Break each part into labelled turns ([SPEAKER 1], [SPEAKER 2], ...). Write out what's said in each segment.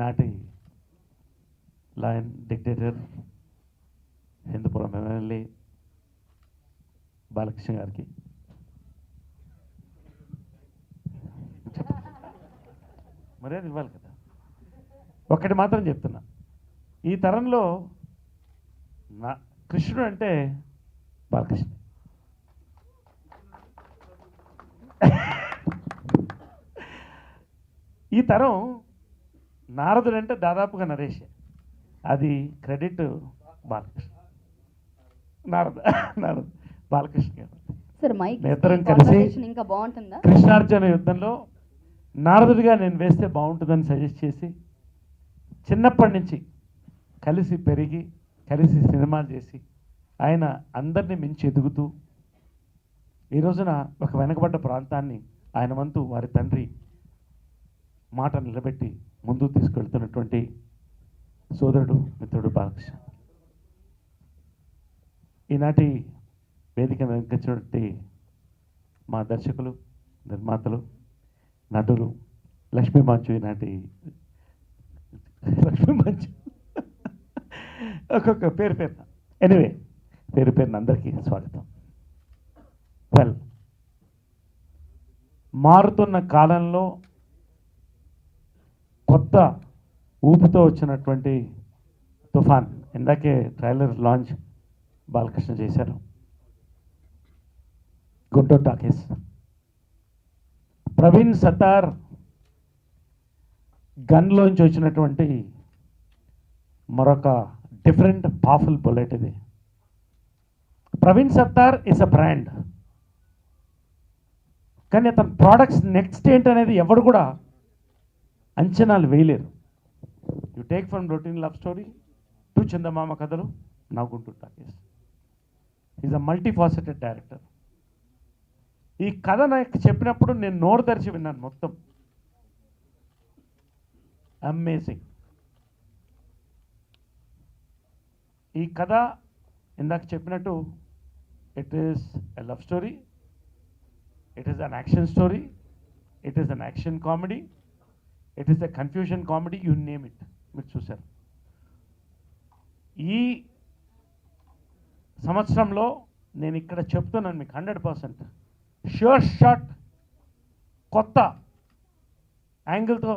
[SPEAKER 1] ఈనాటి lion dictator Hindupur MLA Balakrishna గారికి మర్యాద ఇవ్వాలి కదా. ఒక్కటి మాత్రం చెప్తున్నా, ఈ తరంలో నా కృష్ణుడు అంటే బాలకృష్ణ. ఈ తరం నారదుడు అంటే దాదాపుగా నరేష్, అది క్రెడిట్ బాలకృష్ణ. నారదు బాలకృష్ణ గారు ఇద్దరం కలిసి
[SPEAKER 2] ఇంకా బాగుంటుందా
[SPEAKER 1] కృష్ణార్జున యుద్ధంలో నారదుడిగా నేను వేస్తే బాగుంటుందని సజెస్ట్ చేసి చిన్నప్పటి నుంచి కలిసి పెరిగి కలిసి సినిమాలు చేసి ఆయన అందరినీ మించి ఎదుగుతూ ఈ రోజున ఒక వెనకబడ్డ ప్రాంతాన్ని ఆయన వంతు వారి తండ్రి మాట నిలబెట్టి ముందుకు తీసుకెళ్తున్నటువంటి సోదరుడు మిత్రుడు బాలకృష్ణ. ఈనాటి వేదిక వెంకచ్చినటువంటి మా దర్శకులు, నిర్మాతలు, నటులు, లక్ష్మీ మంచు, ఈనాటి లక్ష్మీ మంచు ఒక్కొక్క పేరున ఎనివే పేరున అందరికీ స్వాగతం. వెల్, మారుతున్న కాలంలో కొత్త ఊపుతో వచ్చినటువంటి తుఫాన్, ఇందాకే ట్రైలర్ లాంచ్ బాలకృష్ణ చేశారు. గుంటూరు టాకీస్, ప్రవీణ్ సత్తార్ గన్లోంచి వచ్చినటువంటి మరొక డిఫరెంట్ పవర్ఫుల్ బుల్లెట్ ఇది. Praveen Sattaru is a brand, కానీ అతని ప్రోడక్ట్స్ నెక్స్ట్ ఏంటనేది ఎవరు కూడా అంచనాలు వేయలేరు. You take from routine love story to Chandamama Kathalu, నా Guntur Talkies. Is a multifaceted director. ఈ కథ నాకు చెప్పినప్పుడు నేను నోరు తెరిచి విన్నాను మొత్తం. అమేజింగ్. ఈ కథ ఇందాక చెప్పినట్టు it is a love story, it is an action story, it is an action comedy, it is a confusion comedy, you name it. మీరు చూశారు. ఈ సంవత్సరంలో నేను ఇక్కడ చెప్తున్నాను మీకు 100% ష్యూర్ షాట్ కొత్త యాంగిల్తో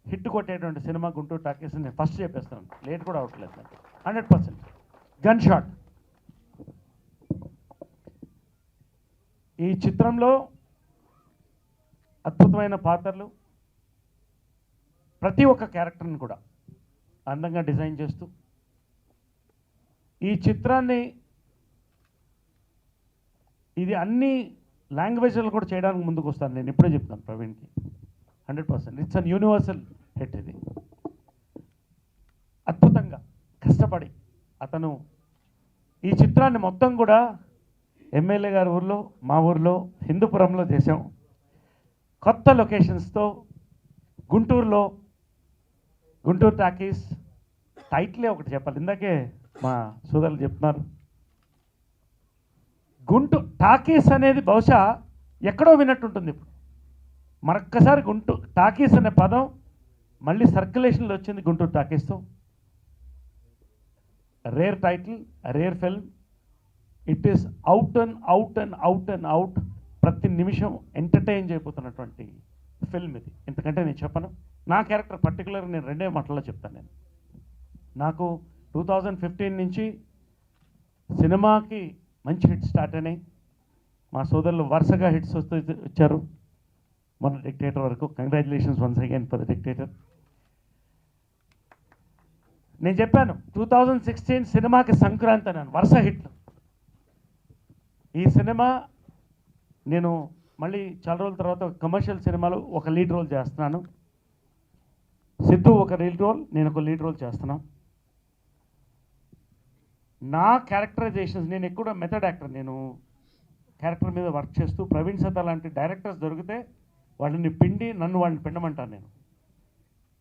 [SPEAKER 1] హిట్ కొట్టేటువంటి సినిమా గుంటూరు టాకీస్. నేను ఫస్ట్ చెప్పేస్తాను, లేట్ కూడా అవట్లేదు. 100% గన్ షాట్. ఈ చిత్రంలో అద్భుతమైన పాత్రలు, ప్రతి ఒక్క క్యారెక్టర్ని కూడా అందంగా డిజైన్ చేస్తూ ఈ చిత్రాన్ని ఇది అన్ని లాంగ్వేజ్లు కూడా చేయడానికి ముందుకు వస్తాను. నేను ఇప్పుడే చెప్తాను ప్రవీణ్కి 100% ఇట్స్ అన్ యూనివర్సల్ హిట్. ఇది అద్భుతంగా కష్టపడి అతను ఈ చిత్రాన్ని మొత్తం కూడా ఎమ్మెల్యే గారి ఊర్లో, మా ఊర్లో హిందూపురంలో చేసాం. కొత్త లొకేషన్స్తో గుంటూరులో గుంటూరు టాకీస్. టైటిలే ఒకటి చెప్పాలి, ఇందాకే మా సోదరులు చెప్తున్నారు. గుంటూరు టాకీస్ అనేది బహుశా ఎక్కడో విన్నట్టుంటుంది. ఇప్పుడు మరొక్కసారి గుంటూరు టాకీస్ అనే పదం మళ్ళీ సర్క్యులేషన్లో వచ్చింది గుంటూరు టాకీస్తో. Rare title, rare film. It is out and out and out and out. ప్రతి నిమిషం ఎంటర్టైన్ చేయబోతున్నటువంటి ఫిల్మ్ ఇది. ఎందుకంటే నేను చెప్పను, నా క్యారెక్టర్ పర్టికులర్ నేను రెండే మాటల్లో చెప్తాను. నేను నాకు 2015 నుంచి సినిమాకి మంచి హిట్స్ స్టార్ట్ అయినాయి. మా సోదరులు వరుసగా హిట్స్ వచ్చారు మన డిక్టేటర్ వరకు. Congratulations once again for the dictator. నేను చెప్పాను 2016 సినిమాకి సంక్రాంతి అన్నాను, వరుస హిట్లు. ఈ సినిమా నేను మళ్ళీ చాలా రోజుల తర్వాత కమర్షియల్ సినిమాలో ఒక లీడ్ రోల్ చేస్తున్నాను. సిద్ధు ఒక లీడ్ రోల్, నేను ఒక లీడ్ రోల్ చేస్తున్నాం. నా క్యారెక్టరైజేషన్స్, నేను ఎక్కువ మెథడ్ యాక్టర్. నేను క్యారెక్టర్ మీద వర్క్ చేస్తూ ప్రవీణ్ సత్తా లాంటి డైరెక్టర్స్ దొరికితే వాళ్ళని పిండి వాళ్ళని పిండమంటాను. నేను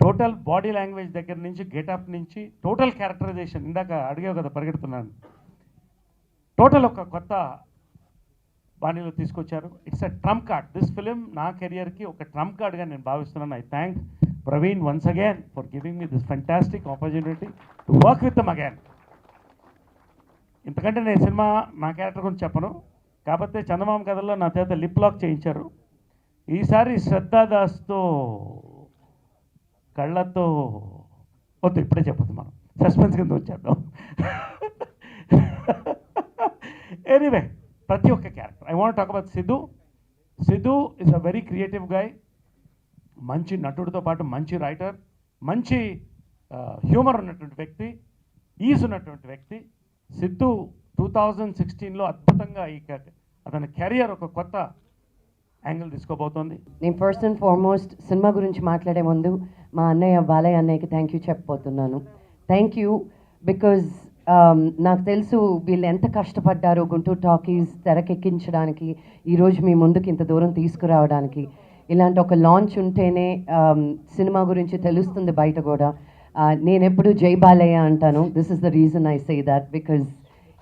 [SPEAKER 1] టోటల్ బాడీ లాంగ్వేజ్ దగ్గర నుంచి, గెటప్ నుంచి, టోటల్ క్యారెక్టరైజేషన్. ఇందాక అడిగావు కదా, పరిగెడుతున్నాను. టోటల్ ఒక కొత్త బాణీలో తీసుకొచ్చారు. It's a Trump card. This film నా కెరియర్కి ఒక ట్రంప్ కార్డ్గా నేను భావిస్తున్నాను. I thank Praveen once again for giving me this fantastic opportunity to work with them again. ఇంతకంటే నేను సినిమా నా క్యారెక్టర్ గురించి చెప్పను, కాకపోతే చందమామ కథలో నా చేత లిప్ లాక్ చేయించారు. ఈసారి శ్రద్ధాదాస్తో కళ్ళతో వద్దు, ఇప్పుడే చెప్పొద్దు, మనం సస్పెన్స్ కింద వచ్చేద్దాం. ఎనీవే, ప్రతి ఒక్క character I want talk about Siddhu. Siddhu is a very creative guy, మంచి నటుడితో పాటు మంచి రైటర్, మంచి హ్యూమర్ ఉన్నటువంటి వ్యక్తి, ఈజ్ ఉన్నటువంటి వ్యక్తి. సిద్ధు 2016లో అద్భుతంగా అతని కెరియర్ ఒక కొత్త యాంగిల్ తీసుకోబోతోంది.
[SPEAKER 2] నేను ఫస్ట్ అండ్ ఫార్మోస్ట్ సినిమా గురించి మాట్లాడే ముందు మా అన్నయ్య బాలయ్య అన్నయ్యకి థ్యాంక్ యూ చెప్పబోతున్నాను. థ్యాంక్ యూ బికాజ్ నాకు తెలుసు వీళ్ళు ఎంత కష్టపడ్డారో గుంటూరు టాకీస్ తెరకెక్కించడానికి, ఈరోజు మీ ముందుకు ఇంత దూరం తీసుకురావడానికి. ఇలాంటి ఒక లాంచ్ ఉంటేనే సినిమా గురించి తెలుస్తుంది బయట కూడా. నేను ఎప్పుడు జై బాలయ్య అంటాను. This is the reason I say that because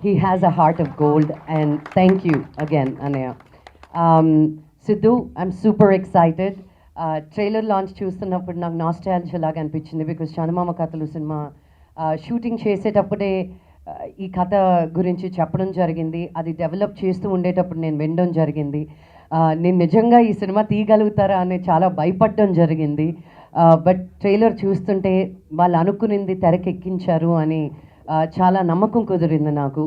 [SPEAKER 2] he has a heart of gold. And thank you again అన్నయ్య. Siddhu, I'm super excited. Trailer launch చూస్తున్నప్పుడు నాకు నాస్టాల్జియా లాగా అనిపించింది బికాజ్ చందమామ కథలు సినిమా షూటింగ్ చేసేటప్పుడే ఈ కథ గురించి చెప్పడం జరిగింది. అది డెవలప్ చేస్తూ ఉండేటప్పుడు నేను వినడం జరిగింది. నేను నిజంగా ఈ సినిమా తీయగలుగుతారా అని చాలా భయపడడం జరిగింది. బట్ ట్రైలర్ చూస్తుంటే వాళ్ళు అనుకునింది తెరకెక్కించారు అని చాలా నమ్మకం కుదిరింది నాకు.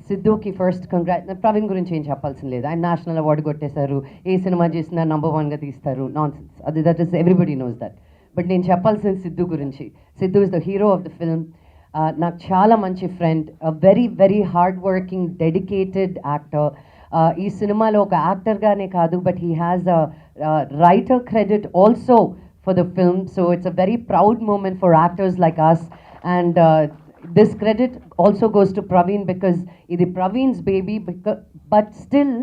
[SPEAKER 2] సిద్ధుకి ఫస్ట్ ప్రవీణ్ గురించి ఏం చెప్పాల్సిన లేదు, ఆయన నేషనల్ అవార్డు కొట్టేశారు, ఏ సినిమా చేసినా నంబర్ 1గా తీస్తారు, నాన్ సెన్స్, అది that is everybody knows that. But నేను చెప్పాల్సిన సిద్ధు గురించి. Siddhu is the hero of the film. నాకు చాలా మంచి friend, very very hard working dedicated actor. ఈ సినిమాలో ఒక యాక్టర్గానే కాదు, but he has a writer credit also for the film. So it's a very proud moment for actors like us. And this credit also goes to Praveen because ఇది Praveen's baby. But still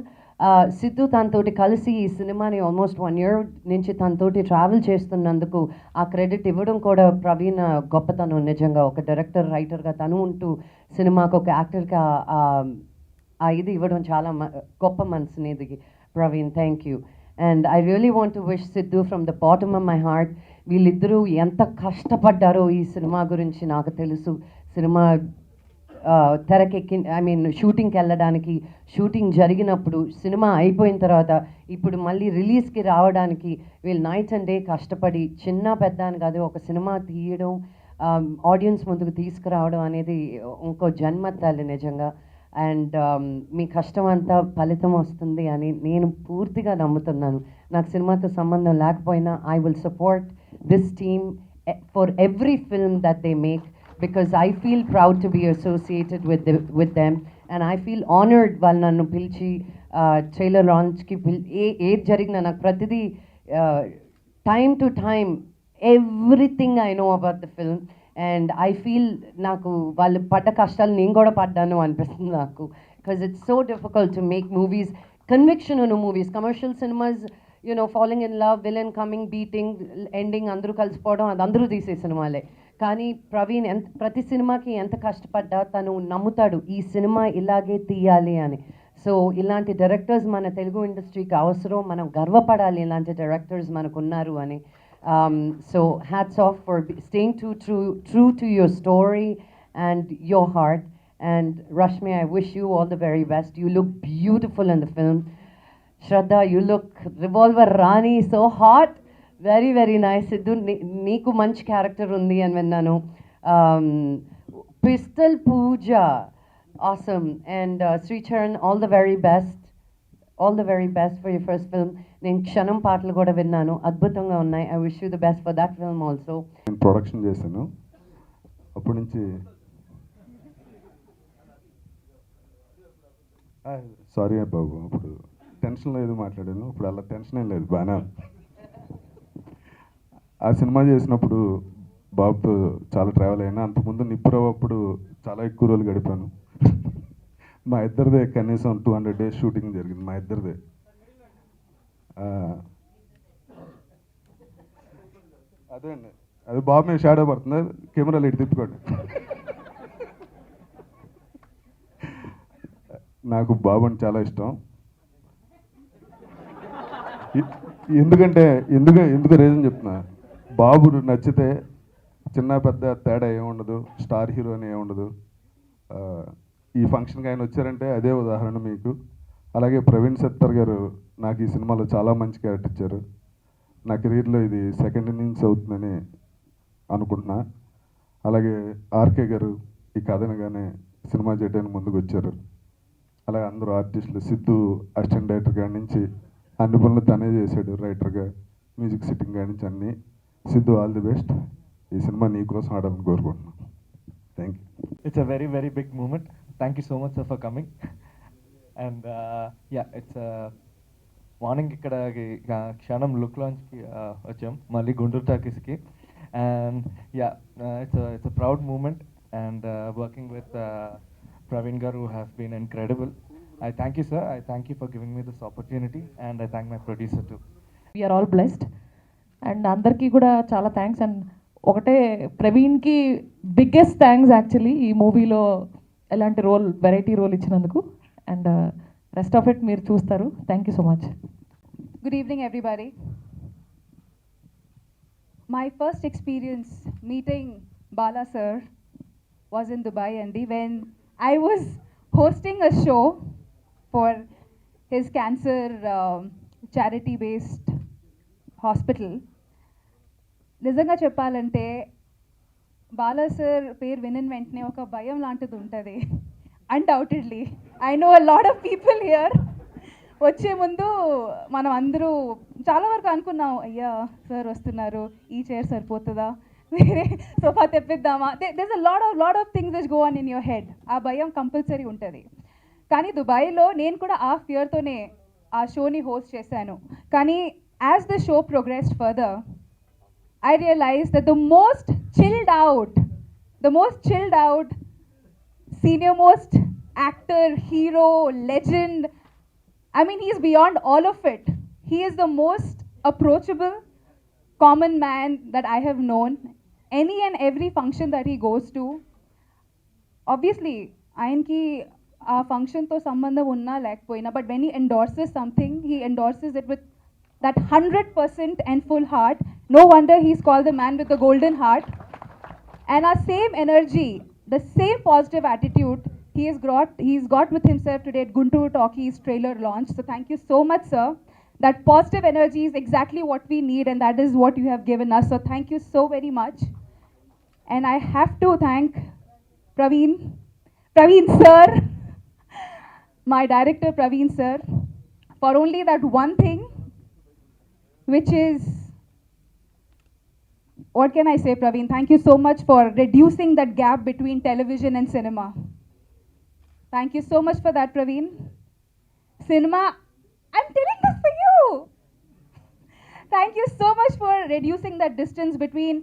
[SPEAKER 2] Siddhu తనతోటి కలిసి ఈ సినిమాని almost 1 year నుంచి తనతోటి travel చేస్తున్నందుకు ఆ credit ఇవ్వడం కూడా ప్రవీణ్ గొప్పతనం. నిజంగా ఒక డైరెక్టర్ రైటర్గా తను ఉంటూ సినిమాకు ఒక యాక్టర్గా ఇది ఇవ్వడం చాలా గొప్ప మనసునేది Praveen. Thank you. And I really want to wish Siddhu from the bottom of my heart. వీళ్ళిద్దరూ ఎంత కష్టపడ్డారో ఈ సినిమా గురించి నాకు తెలుసు. సినిమా తెరకెక్కి షూటింగ్కి వెళ్ళడానికి, షూటింగ్ జరిగినప్పుడు, సినిమా అయిపోయిన తర్వాత, ఇప్పుడు మళ్ళీ రిలీజ్కి రావడానికి వీళ్ళు నైట్ అండ్ డే కష్టపడి, చిన్న పెద్ద అని కాదు, ఒక సినిమా తీయడం, ఆడియన్స్ ముందుకు తీసుకురావడం అనేది ఇంకో జన్మ తల్లి నిజంగా. అండ్ మీ కష్టం అంతా ఫలితం వస్తుంది అని నేను పూర్తిగా నమ్ముతున్నాను. నాకు సినిమాతో సంబంధం లేకపోయినా I will support this team for every film that they make because I feel proud to be associated with them, and I feel honored వాళ్ళు నన్ను పిలిచి ట్రైలర్ లాంచ్కి ఏది జరిగినా నాకు ప్రతిదీ time to time everything I know about the film. And I feel నాకు వాళ్ళు పడ్డ కష్టాలు నేను కూడా పడ్డాను అనిపిస్తుంది నాకు. Because it's so difficult to make movies, conviction ఉన్న movies. Commercial cinemas following in love, villain coming, beating, ending, అందరూ కలిసిపోవడం, అది అందరూ తీసే సినిమాలే. కానీ ప్రవీణ్ ప్రతి సినిమాకి ఎంత కష్టపడ్డా తను నమ్ముతాడు ఈ సినిమా ఇలాగే తీయాలి అని. సో ఇలాంటి డైరెక్టర్స్ మన తెలుగు ఇండస్ట్రీకి అవసరం, మనం గర్వపడాలి ఇలాంటి డైరెక్టర్స్ మనకు ఉన్నారు అని. So hats off for staying true to your story and your heart. And Rashmi, I wish you all the very best. You look beautiful in the film. Shraddha, you look revolver Rani, so hot. Very, very nice. Sidhu, నీకు మంచి character ఉంది అని విన్నాను. Pistol Pooja, awesome. And Sri Charan, all the very best. All the very best for your first film. నేను క్షణం పాటలు కూడా విన్నాను, అద్భుతంగా ఉన్నాయి. I wish you the best for that film also.
[SPEAKER 3] నేను ప్రొడక్షన్ చేశాను, అప్పటి నుంచి సారీ బాబు, అప్పుడు టెన్షన్లో ఏదో మాట్లాడాను, ఇప్పుడు అలా టెన్షన్ ఏం లేదు, బాగా. ఆ సినిమా చేసినప్పుడు బాబుతో చాలా ట్రావెల్ అయినా, అంతకుముందు నిప్పురవ్ అప్పుడు చాలా ఎక్కువ రోజులు గడిపాను. మా ఇద్దరిదే కనీసం 200 days షూటింగ్ జరిగింది మా ఇద్దరిదే. అదే అండి, అది బాబు మీద షాడో పడుతుంది, కెమెరాలు ఇటు తిప్పుకోండి. నాకు బాబు అంటే చాలా ఇష్టం. ఎందుకంటే ఎందుకు రీజన్ చెప్తున్నా, బాబు నచ్చితే చిన్న పెద్ద తేడా ఏముండదు, స్టార్ హీరో అని ఏముండదు. ఆ, ఈ ఫంక్షన్కి ఆయన వచ్చారంటే అదే ఉదాహరణ మీకు. అలాగే ప్రవీణ్ సత్తర్ గారు నాకు ఈ సినిమాలో చాలా మంచి క్యారెక్టర్ ఇచ్చారు. నా కెరీర్లో ఇది సెకండ్ ఇన్నింగ్స్ అవుతుందని అనుకుంటున్నా. అలాగే ఆర్కే గారు ఈ కథ అనగానే సినిమా చేయడానికి ముందుకు వచ్చారు. అలాగే అందరూ ఆర్టిస్టులు, సిద్ధు అసిస్టెంట్ డైరెక్టర్ కాడి నుంచి అన్ని పనులు తనే చేశాడు, రైటర్గా, మ్యూజిక్ సిట్టింగ్ కాడి నుంచి అన్నీ. Siddhu, all the best. ఈ సినిమా నీ కోసం ఆడాలని కోరుకుంటున్నాను. Thank you.
[SPEAKER 4] It's a very, very big moment. Thank you so much, sir, for coming. And yeah, it's morning ఇక్కడ క్షణం లుక్ లాంచ్కి వచ్చాం, మళ్ళీ గుంటూరు టాకీస్కి. And yeah, it's a proud moment. And working with Praveen garu has been incredible. I thank you, sir. I thank you for giving me this opportunity. And I thank my producer too.
[SPEAKER 5] We are all blessed. And అందరికీ కూడా చాలా thanks. And ఒకటే, ప్రవీణ్కి biggest thanks actually ఈ మూవీలో ఎలాంటి role, variety role ఇచ్చినందుకు. And rest of it మీరు చూస్తారు. Thank you so much.
[SPEAKER 6] Good evening, everybody. My first experience meeting Bala sir was in Dubai, Andy, when I was hosting a show for his cancer charity-based hospital. నిజంగా చెప్పాలంటే Bala sir పేరు వినిన వెంటనే ఒక భయం లాంటిది ఉంటుంది. Undoubtedly I know a lot of people here. వచ్చే ముందు మనం అందరూ చాలా వరకు అనుకున్నాం, అయ్యా సార్ వస్తున్నారు, ఈ చైర్ సరిపోతుందా, వేరే సోఫా తెప్పిద్దామా. There's a lot of things which go on in your head. ఆ భయం కంపల్సరీ ఉంటుంది. కానీ దుబాయ్లో నేను కూడా ఆ ఫియర్తోనే ఆ షోని హోస్ట్ చేశాను. కానీ as the show progressed further, I realized that the most chilled out, senior most actor, hero, legend, I mean, he's beyond all of it. He is the most approachable, common man that I have known. Any and every function that he goes to, obviously, ఆయనకి ఆ ఫంక్షన్తో సంబంధం ఉన్నా లేకపోయినా, but when he endorses something, he endorses it with that 100% and full heart. No wonder he's called the man with the golden heart. And our same energy, the same positive attitude he's got with himself today at Guntur Talkies trailer launch. So thank you so much, sir. That positive energy is exactly what we need, and that is what you have given us. So thank you so very much. And I have to thank Praveen sir, my director Praveen sir, for only that one thing, which is, what can I say, Praveen? Thank you so much for reducing that gap between television and cinema. Thank you so much for that, Praveen. Cinema, I'm telling this for you. Thank you so much for reducing that distance between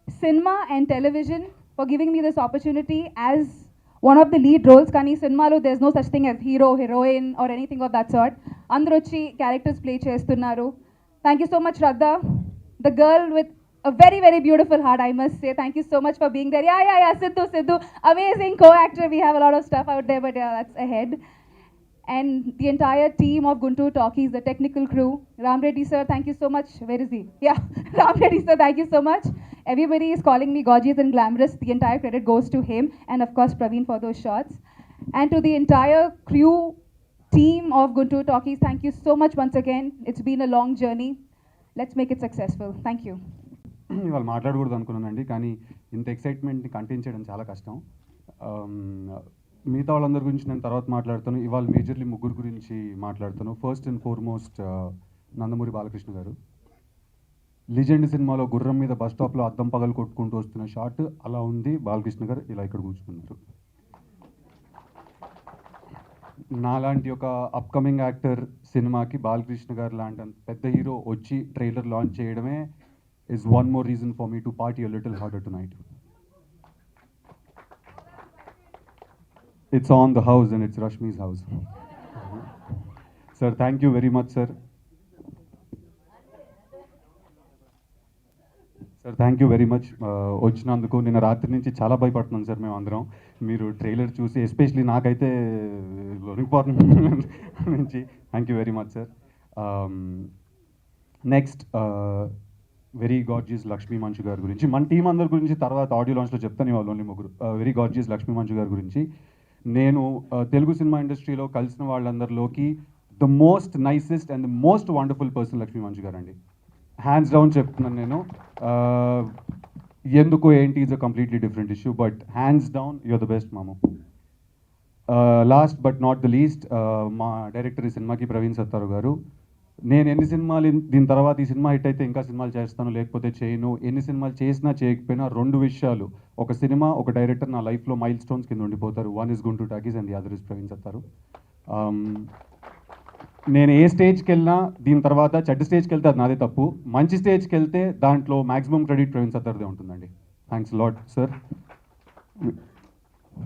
[SPEAKER 6] cinema and television, for giving me this opportunity as one of the lead roles. Kani cinema lo there's no such thing as hero, heroine or anything of that sort. Andru vachi characters play chestunnaru. Thank you so much, Radha, the girl with a very, very beautiful heart, I must say. Thank you so much for being there. Yeah, Sidhu, amazing co-actor. We have a lot of stuff out there, but yeah, that's ahead. And the entire team of Guntur Talkies, the technical crew. Ram Reddy sir, thank you so much. Where is he? Yeah, Ram Reddy sir, thank you so much. Everybody is calling me gorgeous and glamorous. The entire credit goes to him, and of course Praveen for those shots. And to the entire crew, team of Guntur Talkies, thank you so much once again. It's been a long journey. Let's make it successful. Thank you.
[SPEAKER 7] ఇవాళ మాట్లాడకూడదు అనుకున్నానండి, కానీ ఇంత ఎక్సైట్మెంట్ని contain చేయడం చాలా కష్టం. మిగతా వాళ్ళందరి గురించి నేను తర్వాత మాట్లాడుతాను. ఇవాళ మేజర్లీ ముగ్గురు గురించి మాట్లాడుతాను. First and foremost Nandamuri Balakrishna గారు. లిజెండ్ సినిమాలో గుర్రం మీద బస్ స్టాప్లో అద్దం పగలు కొట్టుకుంటూ వస్తున్న షాట్ అలా ఉంది. బాలకృష్ణ గారు ఇలా ఇక్కడ కూర్చున్నారు. నాలాంటి ఒక అప్కమింగ్ యాక్టర్ సినిమాకి బాలకృష్ణ గారు లాంటి పెద్ద హీరో వచ్చి ట్రైలర్ లాంచ్ చేయడమే is one more reason for me to party a little harder tonight. It's on the house and it's Rashmi's house. Sir, thank you very much, sir. Sir thank you very much వచ్చినందుకు. నిన్న రాత్రి నుంచి చాలా భయపడుతున్నాం sir మేము అందరం. మీరు trailer చూసి especially నాకైతే లొనిగిపోతుంది నుంచి. Thank you very much sir. Next very gorgeous Lakshmi మంచు గారి గురించి, మన టీం అందరి గురించి తర్వాత ఆడియో లాంచ్లో చెప్తాను వాళ్ళు ఓన్లీ ముగ్గురు. వెరీ గార్జియస్ లక్ష్మీ మంచు గారి గురించి నేను తెలుగు సినిమా ఇండస్ట్రీలో కలిసిన వాళ్ళందరిలోకి the most nicest and the most wonderful person Lakshmi Manchu garu అండి. హ్యాండ్స్ డౌన్ చెప్తున్నాను నేను. ఎందుకు ఏంటి is a completely different issue, but hands down you're the best మాము. Last but not the least, మా డైరెక్టర్ ఈ సినిమాకి ప్రవీణ్ సత్తారు గారు. నేను ఎన్ని సినిమాలు దీని తర్వాత ఈ సినిమా హిట్ అయితే ఇంకా సినిమాలు చేస్తాను, లేకపోతే చేయను, ఎన్ని సినిమాలు చేసినా చేయకపోయినా రెండు విషయాలు, ఒక సినిమా ఒక డైరెక్టర్ నా లైఫ్లో మైల్ స్టోన్స్ కింద ఉండిపోతారు. One is Guntur talkies and the other is Praveen Sattaru. నేను ఏ స్టేజ్కి వెళ్ళినా దీని తర్వాత చెడ్డ స్టేజ్కి వెళ్తే అది నాదే తప్పు, మంచి స్టేజ్కి వెళ్తే దాంట్లో మ్యాక్సిమం క్రెడిట్ ప్రవీణ్ సత్తార్దే ఉంటుందండి. Thanks lot sir.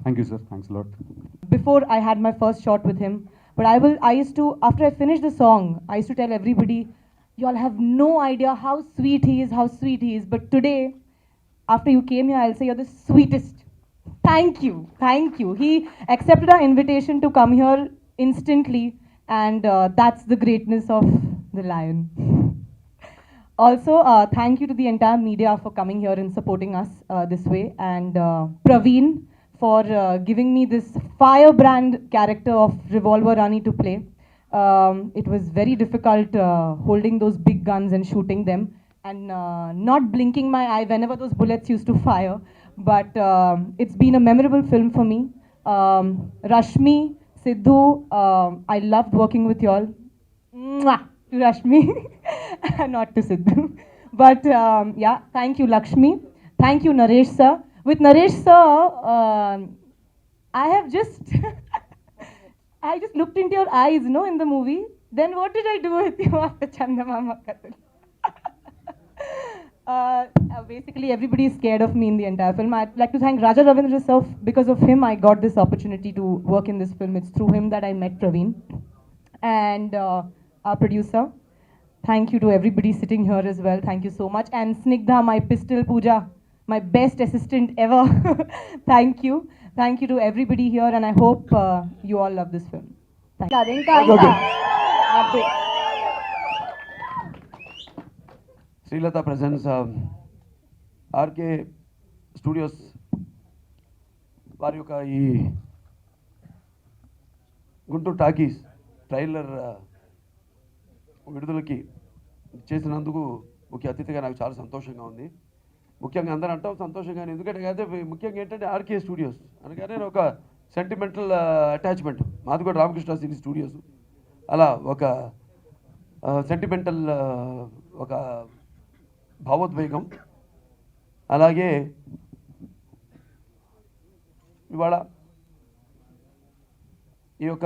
[SPEAKER 7] Thank you, sir. Thanks a lot.
[SPEAKER 8] Before I had my first shot with him, but I used to, after I finished the song, I used to tell everybody, you all have no idea how sweet he is, how sweet he is. But today, after you came here, I'll say you're the sweetest. Thank you, thank you. He accepted our invitation to come here instantly, and that's the greatness of the Lion. Also, thank you to the entire media for coming here and supporting us this way, and Praveen for giving me this firebrand character of Revolver Rani to play. It was very difficult holding those big guns and shooting them and not blinking my eye whenever those bullets used to fire. But it's been a memorable film for me. Rashmi, Sidhu, I loved working with y'all. Mwah! To Rashmi, not to Sidhu. But yeah, thank you Lakshmi. Thank you Naresh sir. With Naresh sir, I have just, I just looked into your eyes, no, in the movie. Then what did I do with you after Chandamama Kathal? Basically, everybody is scared of me in the entire film. I'd like to thank Raja Ravindra sir. Because of him, I got this opportunity to work in this film. It's through him that I met Praveen. And our producer. Thank you to everybody sitting here as well. Thank you so much. And Snigdha, my pistol Pooja, my best assistant ever. Thank you. Thank you to everybody here, and I hope you all love this film. Thank you.
[SPEAKER 9] Srilata presents RK Studios వారి యొక్క ఈ Guntur talkies trailer విడుదలకి చేసినందుకు ముఖ్య అతిథిగా నాకు చాలా సంతోషంగా ఉంది. ముఖ్యంగా అందరూ అంటాం సంతోషంగానే, ఎందుకంటే అదే ముఖ్యంగా ఏంటంటే ఆర్కే స్టూడియోస్ అనగానే ఒక సెంటిమెంటల్ అటాచ్మెంట్. మాది కూడా రామకృష్ణ సినీ స్టూడియోస్, అలా ఒక సెంటిమెంటల్ ఒక భావోద్వేగం. అలాగే ఇవాళ ఈ యొక్క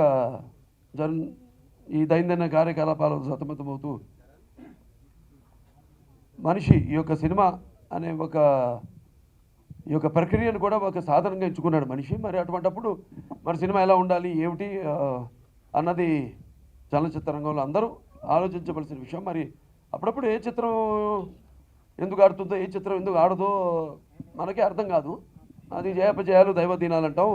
[SPEAKER 9] ఈ దైనందిన కార్యకలాపాలకు సతమతమవుతూ మనిషి ఈ యొక్క సినిమా అనే ఈ యొక్క ప్రక్రియను కూడా ఒక సాధనంగా ఎంచుకున్నాడు మనిషి. మరి అటువంటప్పుడు మరి సినిమా ఎలా ఉండాలి ఏమిటి అన్నది చలనచిత్ర రంగంలో అందరూ ఆలోచించవలసిన విషయం. మరి అప్పుడప్పుడు ఏ చిత్రం ఎందుకు ఆడుతుందో ఏ చిత్రం ఎందుకు ఆడదో మనకే అర్థం కాదు. అది జయాపజయాలు దైవదీనాలంటాం.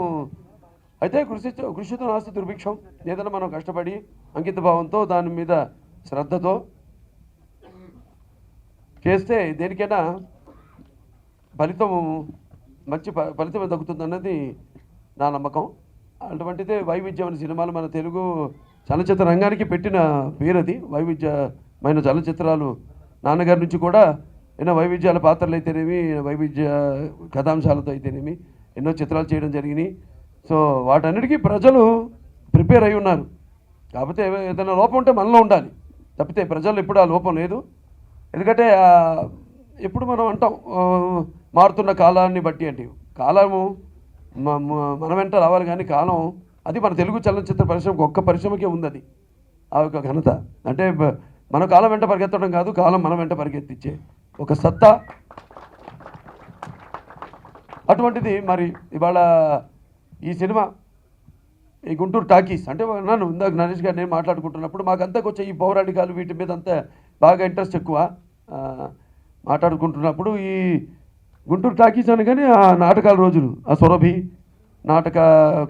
[SPEAKER 9] అయితే కృషితో నాస్తి దుర్భిక్షం. ఏదైనా మనం కష్టపడి అంకిత భావంతో దాని మీద శ్రద్ధతో చేస్తే దేనికైనా ఫలితం మంచి ఫలితమే దక్కుతుందన్నది నా నమ్మకం. అటువంటిదే వైవిధ్యమైన సినిమాలు మన తెలుగు చలనచిత్ర రంగానికి పెట్టిన పేరది. వైవిధ్యమైన చలనచిత్రాలు నాన్నగారి నుంచి కూడా ఎన్నో వైవిధ్యాల పాత్రలు అయితేనేమి, వైవిధ్య కథాంశాలతో అయితేనేమి ఎన్నో చిత్రాలు చేయడం జరిగినాయి. సో వాటన్నిటికీ ప్రజలు ప్రిపేర్ అయి ఉన్నారు. కాకపోతే ఏదైనా లోపం ఉంటే మనలో ఉండాలి, తప్పితే ప్రజలు ఎప్పుడు ఆ లోపం లేదు. ఎందుకంటే ఎప్పుడు మనం అంటాం మారుతున్న కాలాన్ని బట్టి అంటే కాలము మన వెంట రావాలి, కానీ కాలం అది మన తెలుగు చలనచిత్ర పరిశ్రమకు ఒక్క పరిశ్రమకే ఉంది. అది ఆ యొక్క ఘనత. అంటే మన కాలం వెంట పరిగెత్తడం కాదు, కాలం మన వెంట పరిగెత్తించే ఒక సత్తా. అటువంటిది మరి ఇవాళ ఈ సినిమా ఈ గుంటూరు టాకీస్ అంటే నన్ను ఇందాక నరేష్ గారు నేను మాట్లాడుకుంటున్నప్పుడు మాకంతా కొంచెం ఈ పౌరాణికాలు వీటి మీద అంతా బాగా ఇంట్రెస్ట్ ఎక్కువ. మాట్లాడుకుంటున్నప్పుడు ఈ గుంటూరు టాకీస్ అనగానే ఆ నాటకాల రోజులు, ఆ సురభి నాటక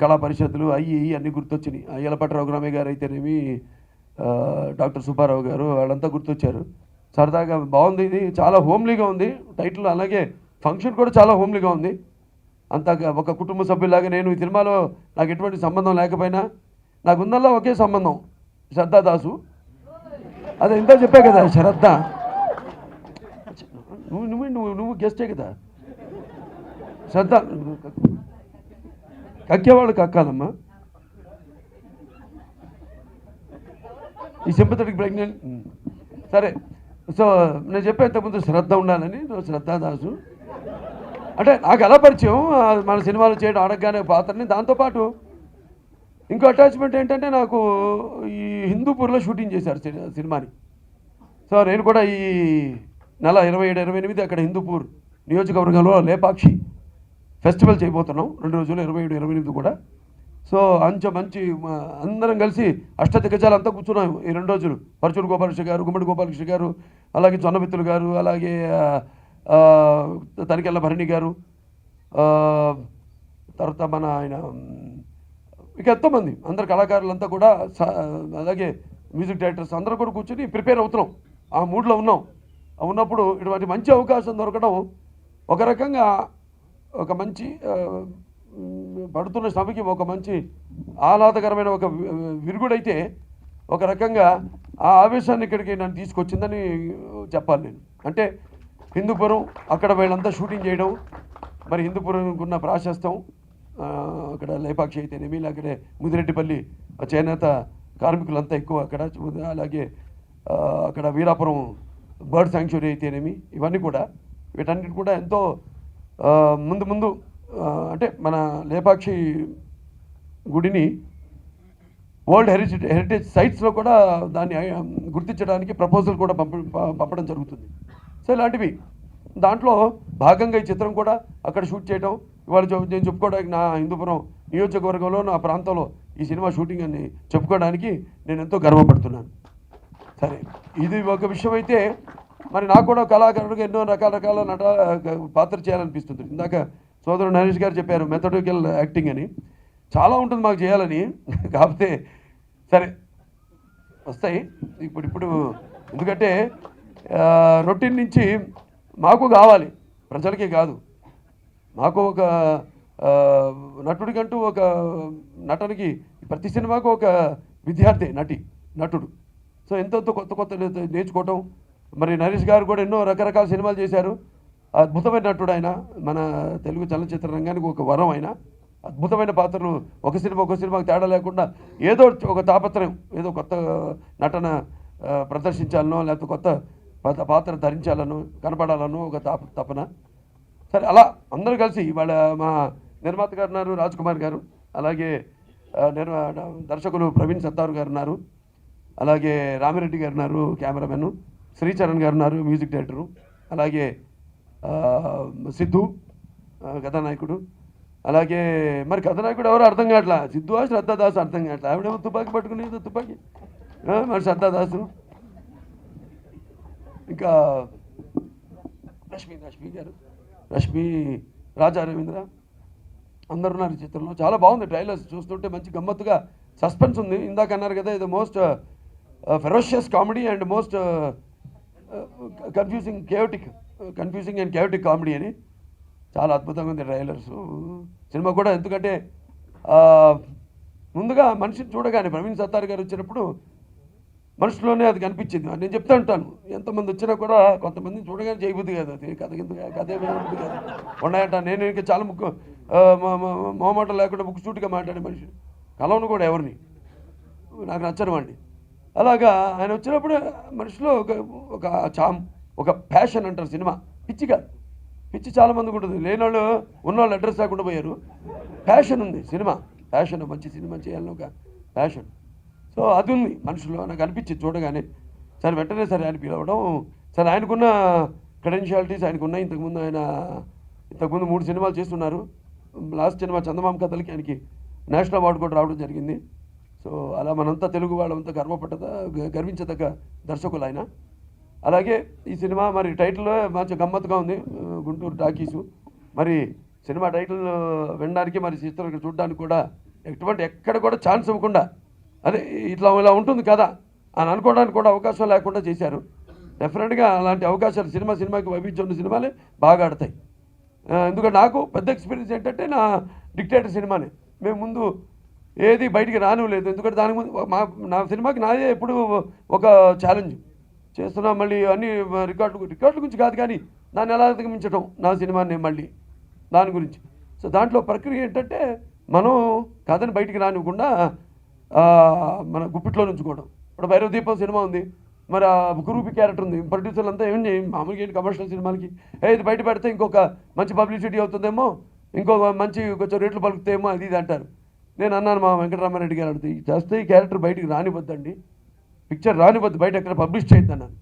[SPEAKER 9] కళా పరిషత్తులు అవి అన్నీ గుర్తొచ్చినాయి. యలపటి రఘురామయ్య గారు అయితేనేమి, డాక్టర్ సుబ్బారావు గారు వాళ్ళంతా గుర్తొచ్చారు. సరదాగా బాగుంది. ఇది చాలా హోమ్లీగా ఉంది టైటిల్, అలాగే ఫంక్షన్ కూడా చాలా హోమ్లీగా ఉంది. అంత ఒక కుటుంబ సభ్యులాగా నేను ఈ సినిమాలో నాకు ఎటువంటి సంబంధం లేకపోయినా నాకు ఉందల్లా ఒకే సంబంధం, శ్రద్ధా దాసు. అదే ఇంత చెప్పా కదా, శ్రద్ధ. నువ్వు గెస్టే కదా, శ్రద్ధ. కక్కేవాళ్ళు కక్కాలమ్మా. ఈ సింపథెటిక్ ప్రెగ్నెంట్ సరే. సో నేను చెప్పే ఇంతకుముందు శ్రద్ధ ఉండాలని, శ్రద్ధా దాసు అంటే నాకు ఎలా పరిచయం మన సినిమాలు చేయడం అడగగానే పాత్రని. దాంతోపాటు ఇంకో అటాచ్మెంట్ ఏంటంటే నాకు ఈ హిందూపూర్లో షూటింగ్ చేశారు సినిమాని. సో నేను కూడా ఈ నెల 27, 28 అక్కడ హిందూపూర్ నియోజకవర్గంలో లేపాక్షి ఫెస్టివల్ చేయబోతున్నాం 2 రోజులు, 27, 28 కూడా. సో మంచి అందరం కలిసి అష్టదిగ్గజాలు అంతా కూర్చున్నాం ఈ 2 రోజులు. పరచూరు గోపాలకృష్ణ గారు, గుమ్మడి గోపాలకృష్ణ గారు, అలాగే జొన్నమిత్తులు గారు, అలాగే తనికెళ్ళ భరణి గారు, తర్వాత మన ఆయన ఇక ఎంతోమంది అందరు కళాకారులంతా కూడా, అలాగే మ్యూజిక్ డైరెక్టర్స్ అందరూ కూడా కూర్చొని ప్రిపేర్ అవుతున్నాం. ఆ మూడ్లో ఉన్నాం. ఉన్నప్పుడు ఇటువంటి మంచి అవకాశం దొరకడం ఒక రకంగా ఒక మంచి పడుతున్న శ్రమకి ఒక మంచి ఆహ్లాదకరమైన ఒక విరుగుడైతే, ఒక రకంగా ఆ ఆవేశాన్ని ఇక్కడికి నన్ను తీసుకొచ్చిందని చెప్పాలి నేను. అంటే హిందూపురం అక్కడ వీళ్ళంతా షూటింగ్ చేయడం, మరి హిందూపురంకు ఉన్న ప్రాశస్తం, అక్కడ లేపాక్షి అయితేనేమి, లేకపోతే ముదిరెడ్డిపల్లి చేనేత కార్మికులంతా ఎక్కువ అక్కడ, అలాగే అక్కడ వీరాపురం బర్డ్ శాంక్చురీ అయితేనేమి, ఇవన్నీ కూడా వీటన్నిటి కూడా ఎంతో ముందు అంటే మన లేపాక్షి గుడిని వరల్డ్ హెరిటేజ్ సైట్స్లో కూడా దాన్ని గుర్తించడానికి ప్రపోజల్ కూడా పంపడం జరుగుతుంది. సో ఇలాంటివి దాంట్లో భాగంగా ఈ చిత్రం కూడా అక్కడ షూట్ చేయడం, ఇవాళ నేను చెప్పుకోవడానికి నా హిందూపురం నియోజకవర్గంలో నా ప్రాంతంలో ఈ సినిమా షూటింగ్ అని చెప్పుకోవడానికి నేను ఎంతో గర్వపడుతున్నాను. సరే, ఇది ఒక విషయం అయితే, మరి నాకు కూడా కళాకారుడిగా ఎన్నో రకాల పాత్ర చేయాలనిపిస్తుంది. ఇందాక సోదరుడు నరేష్ గారు చెప్పారు మెథడికల్ యాక్టింగ్ అని, చాలా ఉంటుంది మాకు చేయాలని. కాకపోతే సరే వస్తాయి ఇప్పుడు ఎందుకంటే రొటీన్ నుంచి మాకు కావాలి, ప్రజలకే కాదు. మాకు ఒక నటుడికంటూ ఒక నటనకి ప్రతి సినిమాకు ఒక విద్యార్థి నటుడు. సో ఎంతో కొత్త నేర్చుకోవటం. మరి నరేష్ గారు కూడా ఎన్నో రకరకాల సినిమాలు చేశారు. అద్భుతమైన నటుడు ఆయన. మన తెలుగు చలనచిత్ర రంగానికి ఒక వరం ఆయన. అద్భుతమైన పాత్రలు ఒక సినిమాకు తేడా లేకుండా ఏదో ఒక తాపత్రయం, ఏదో కొత్త నటన ప్రదర్శించాలనో, లేకపోతే కొత్త పాత్ర ధరించాలనో, కనపడాలనో ఒక తపన. సరే, అలా అందరూ కలిసి ఇవాళ మా నిర్మాత గారు ఉన్నారు, రాజ్ కుమార్ గారు, అలాగే దర్శకులు ప్రవీణ్ సత్తారు గారు ఉన్నారు, అలాగే రామిరెడ్డి గారు ఉన్నారు కెమెరామెన్, శ్రీచరణ్ గారు ఉన్నారు మ్యూజిక్ డైరెక్టరు, అలాగే సిద్ధు కథానాయకుడు, అలాగే మరి కథానాయకుడు ఎవరో అర్థం కావట్లా, సిద్ధు శ్రద్ధా దాసు అర్థం కావట్లా. ఆవిడేమో తుపాకీ పట్టుకునేది తుపాకీ, మరి శ్రద్ధా దాసు, ఇంకా రష్మి గారు, రష్మి, రాజా రవీంద్ర, అందరు ఉన్నారు ఈ చిత్రంలో. చాలా బాగుంది. ట్రైలర్స్ చూస్తుంటే మంచి గమ్మత్తుగా సస్పెన్స్ ఉంది. ఇందాక అన్నారు కదా, ఇది most ferocious comedy and most confusing and chaotic comedy అని. చాలా అద్భుతంగా ఉంది ట్రైలర్స్. సినిమా కూడా ఎందుకంటే ముందుగా మనిషిని చూడగానే ప్రవీణ్ సత్తార్ గారు వచ్చినప్పుడు మనుషులోనే అది కనిపించింది. నేను చెప్తా ఉంటాను, ఎంతమంది వచ్చినా కూడా కొంతమందిని చూడగానే చేయబుద్ధి కాదు, అది కథ ఏమైనా కాదు ఉన్నాయంట. నేను ఇంకా చాలా మొహమాట లేకుండా సూటిగా మాట్లాడే మనిషి, కలవను కూడా ఎవరిని, నాకు నచ్చని వాడిని. అలాగా ఆయన వచ్చినప్పుడు మనిషిలో ఒక చామ్, ఒక ప్యాషన్ అంటారు. సినిమా పిచ్చి చాలామందికి ఉంటుంది, లేనివాళ్ళు ఉన్నవాళ్ళు అడ్రస్ లేకుండా పోయారు. ప్యాషన్ ఉంది, సినిమా ప్యాషన్, మంచి సినిమా చేయాలని ఒక ప్యాషన్. సో అది ఉంది మనుషులో, నాకు అనిపించింది చూడగానే. సరే వెంటనే సరే ఆయన పిలవడం, సరే ఆయనకున్న క్రెడెన్షియాలిటీస్ ఆయనకున్నాయి. ఇంతకుముందు 3 సినిమాలు చేస్తున్నారు. లాస్ట్ సినిమా చందమామ కథలకి ఆయనకి నేషనల్ అవార్డు కూడా రావడం జరిగింది. సో అలా మనంతా తెలుగు వాళ్ళంతా గర్వించదగ్గ దర్శకులు ఆయన. అలాగే ఈ సినిమా మరి టైటిల్ మంచి గమ్మత్తుగా ఉంది, గుంటూరు టాకీసు. మరి సినిమా టైటిల్ వినడానికి, మరి చిత్రం చూడడానికి కూడా ఎక్కడ కూడా ఛాన్స్ ఇవ్వకుండా, అదే ఇలా ఉంటుంది కదా అని అనుకోవడానికి కూడా అవకాశం లేకుండా చేశారు. డెఫినెట్గా అలాంటి అవకాశాలు సినిమాకి వైవిధ్యం ఉన్న సినిమాలే బాగా ఆడతాయి. ఎందుకంటే నాకు పెద్ద ఎక్స్పీరియన్స్ ఏంటంటే నా డిక్టేటర్ సినిమానే. మేము ముందు ఏది బయటికి రానివ్వలేదు, ఎందుకంటే దానికి ముందు నా సినిమాకి నాదే ఎప్పుడు ఒక ఛాలెంజ్ చేస్తున్నా. మళ్ళీ అన్ని రికార్డుల గురించి కాదు, కానీ దాన్ని ఎలా అధిగమించడం నా సినిమాని మళ్ళీ దాని గురించి. సో దాంట్లో ప్రక్రియ ఏంటంటే మనం కథని బయటికి రానివ్వకుండా మన గుప్పిట్లో ఉంచుకోవడం. ఇప్పుడు భైరవ దీపం సినిమా ఉంది, మరి ఆ గ్రూప్ క్యారెక్టర్ ఉంది, ప్రొడ్యూసర్లు అంతా ఏం చేయం మామూలుగా ఏంటి కమర్షియల్ సినిమాలకి ఇది బయట పెడితే ఇంకొక మంచి పబ్లిసిటీ అవుతుందేమో, ఇంకొక మంచి కొంచెం రేట్లు పలుకుతాయేమో అది ఇది అంటారు. నేను అన్నాను మా వెంకటరామారెడ్డి గారు అడిగితే చేస్తే ఈ క్యారెక్టర్ బయటికి రానివ్వద్దండి, పిక్చర్ రానివ్వద్దు, బయట ఎక్కడ పబ్లిష్ చేయొద్దు అన్నాను.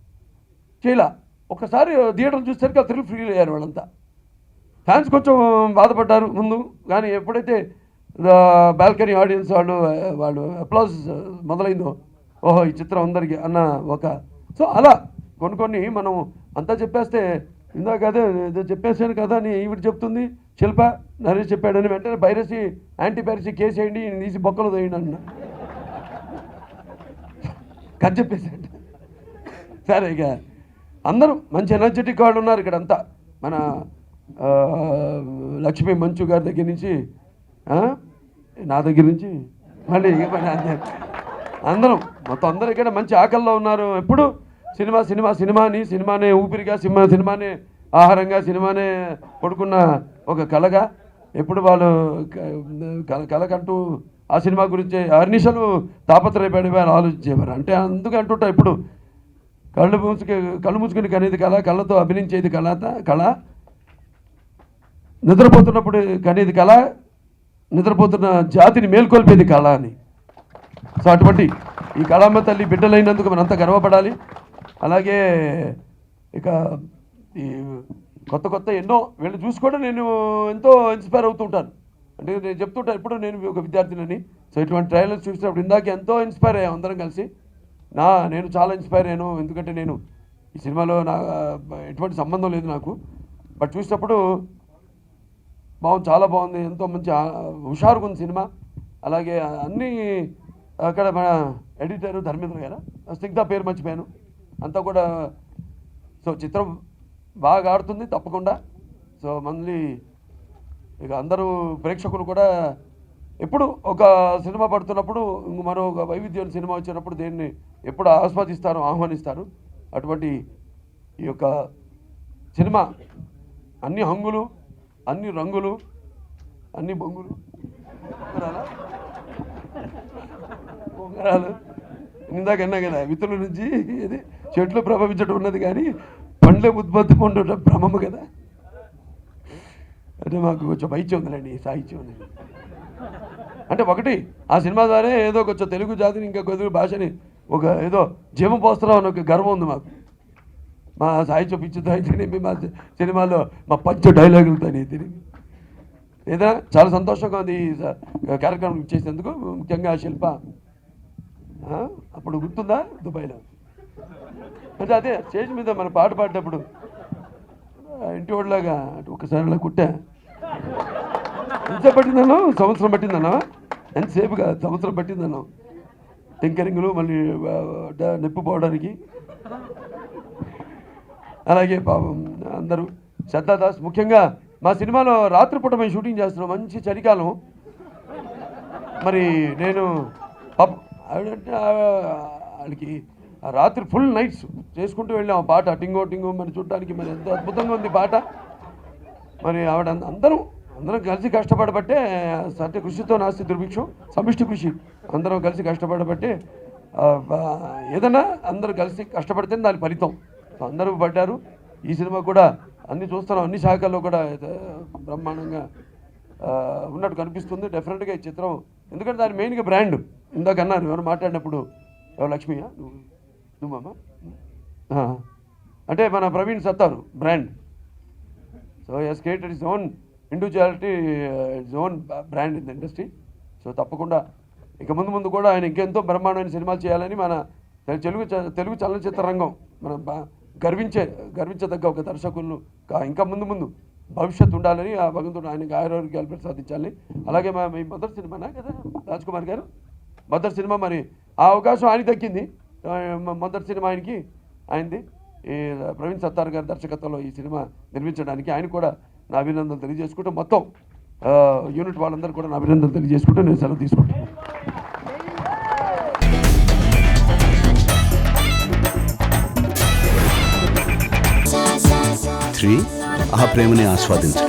[SPEAKER 9] చేయలా. ఒకసారి థియేటర్లు చూసేసరికి ఆ థ్రిల్ ఫీల్ అయ్యారు వాళ్ళంతా. ఫ్యాన్స్ కొంచెం బాధపడ్డారు ముందు, కానీ ఎప్పుడైతే బాల్కనీ ఆడియన్స్ వాళ్ళు అప్లాజ్ మొదలైందో, ఓహో ఈ చిత్రం అందరికీ అన్న ఒక. సో అలా కొన్ని మనం అంతా చెప్పేస్తే ఇందాక అదే చెప్పేసాను కదా అని ఈవిడ చెప్తుంది, శిల్ప నరేష్ చెప్పాడని వెంటనే పైరసీ యాంటీ పైరసీ కేసు వేయండి, తీసి బొక్కలు వేయండి అన్న కథ చెప్పేసాడు. సరే ఇక అందరూ మంచి ఎనర్జెటిక్ వాళ్ళు ఉన్నారు ఇక్కడ అంతా. మన లక్ష్మీ మంచు గారి దగ్గర నుంచి నా దగ్గర నుంచి మళ్ళీ అందరం మొత్తం అందరూ ఇక్కడ మంచి ఆకల్లో ఉన్నారు. ఎప్పుడు సినిమానే ఊపిరిగా, సినిమానే ఆహారంగా, సినిమానే పడుకున్న ఒక కళగా ఎప్పుడు వాళ్ళు కళకంటూ ఆ సినిమా గురించి అర్నిషలు తాపత్రయపడేవారు, ఆలోచించేవారు. అంటే అందుకే అంటుంటా ఇప్పుడు కళ్ళు మూసుకుని కనేది కళ, కళ్ళతో అభినయించేది కళ, నిద్రపోతున్నప్పుడు కనేది కళ, నిద్రపోతున్న జాతిని మేల్కొల్పేది కళ అని. సో అటువంటి ఈ కళామ్మ తల్లి బిడ్డలైనందుకు మనం అంతా గర్వపడాలి. అలాగే ఇక ఈ కొత్త ఎన్నో వీళ్ళు చూసుకోవడం నేను ఎంతో ఇన్స్పైర్ అవుతుంటాను. అంటే నేను చెప్తుంటాను ఎప్పుడు నేను ఒక విద్యార్థిని. సో ఇటువంటి ట్రైలర్స్ చూసినప్పుడు ఇందాక ఎంతో ఇన్స్పైర్ అయ్యాం అందరం కలిసి. నేను చాలా ఇన్స్పైర్ అయ్యాను, ఎందుకంటే నేను ఈ సినిమాలో ఎటువంటి సంబంధం లేదు నాకు. బట్ చూసినప్పుడు చాలా బాగుంది, ఎంతో మంచి హుషారుగా ఉంది సినిమా. అలాగే అన్నీ అక్కడ మన ఎడిటర్ ధర్మేంద్ర గారు, స్నిగ్ధ పేరు మర్చిపోయాను, అంతా కూడా. సో చిత్రం బాగా ఆడుతుంది తప్పకుండా. సో మళ్ళీ ఇక అందరూ ప్రేక్షకులు కూడా ఎప్పుడు ఒక సినిమా పడుతున్నప్పుడు మరో ఒక వైవిధ్యం సినిమా వచ్చినప్పుడు దేన్ని ఎప్పుడు ఆస్వాదిస్తారు, ఆహ్వానిస్తారు. అటువంటి ఈ యొక్క సినిమా అన్ని హంగులు, అన్ని రంగులు, అన్ని బొంగులు, బొంగరాలు ఇందాక అన్నా కదా, విత్తుల నుంచి ఇది చెట్లు ప్రభావించడం ఉన్నది, కానీ పండ్లే ఉత్పత్తి పొందడం భ్రమము కదా. అంటే మాకు కొంచెం వైద్యం ఉందిలేండి, సాహిత్యం ఉంది. అంటే ఒకటి ఆ సినిమా ద్వారా ఏదో కొంచెం తెలుగు జాతిని, ఇంకా తెలుగు భాషని ఒక ఏదో జీవం పోస్తున్నాం అని ఒక గర్వం ఉంది మాకు. మా సాహిత్యం పిచ్చితో అయితేనేమి, మా సినిమాలో మా పంచ డైలాగులతో తిరిగి ఏదైనా చాలా సంతోషంగా ఉంది ఈ కార్యక్రమం ఇచ్చేసినందుకు. ముఖ్యంగా శిల్ప అప్పుడు గుర్తుందా దుబాయ్లో, అంటే అదే స్టేజ్ మీద మన పాట పాడేటప్పుడు ఇంటి వాడిలాగా ఒకసారి అలా కుట్టా. ఎంతసేపు పట్టిందన్నా? సంవత్సరం పట్టిందన్నా? ఎంతసేపు కాదు, సంవత్సరం పట్టిందన్నా. టింకరింగ్లు మళ్ళీ నొప్పి పోవడానికి. అలాగే పాపం అందరూ శ్రద్ధాదాస్, ముఖ్యంగా మా సినిమాలో రాత్రిపూట మేము షూటింగ్ చేస్తున్నాం, మంచి చలికాలం. మరి నేను పాపం వాళ్ళకి రాత్రి ఫుల్ నైట్స్ చేసుకుంటూ వెళ్ళాం ఆ పాట టింగో మరి చూడటానికి. మరి ఎంత అద్భుతంగా ఉంది పాట. మరి ఆవిడ అందరం కలిసి కష్టపడబట్టే, సత్య కృషితో నాస్తి దుర్భిక్షం, సమిష్టి కృషి, అందరం కలిసి కష్టపడబట్టే ఏదన్నా అందరూ కలిసి కష్టపడితేనే దాని ఫలితం. అందరూ పడ్డారు. ఈ సినిమా కూడా అన్ని చూస్తున్నాం, అన్ని శాఖల్లో కూడా బ్రహ్మాండంగా ఉన్నట్టు కనిపిస్తుంది. డెఫినెట్గా ఈ చిత్రం, ఎందుకంటే దాని మెయిన్గా బ్రాండ్. ఇందాక అన్నారు ఎవరు మాట్లాడినప్పుడు, ఎవరు లక్ష్మియా నువ్వమ్మా, అంటే మన Praveen Sattaru brand. So has created his own individuality, his own brand in the industry. So తప్పకుండా ఇక ముందు కూడా ఆయన ఇంకెంతో బ్రహ్మాండమైన సినిమాలు చేయాలని మన తెలుగు చలనచిత్ర రంగం మనం గర్వించదగ్గ ఒక దర్శకులు ఇంకా ముందు భవిష్యత్తు ఉండాలని ఆ భగవంతుడు ఆయనకి ఆరోగ్యాలు ప్రసాదించాలని. అలాగే మీ మొదటి సినిమానా కదా రాజ్ కుమార్ గారు, మొదటి సినిమా, మరి ఆ అవకాశం ఆయనకి దక్కింది. మొదటి సినిమా ఆయనది. ఈ ప్రవీణ్ సత్తార్ గారి దర్శకత్వంలో ఈ సినిమా నిర్మించడానికి ఆయన కూడా నా అభినందనలు తెలియజేసుకుంటూ మొత్తం యూనిట్ వాళ్ళందరూ కూడా నా అభినందనలు తెలియజేసుకుంటూ నేను సెలవు తీసుకుంటాను.
[SPEAKER 10] 3 ఆ ప్రేమని ఆస్వాదించు.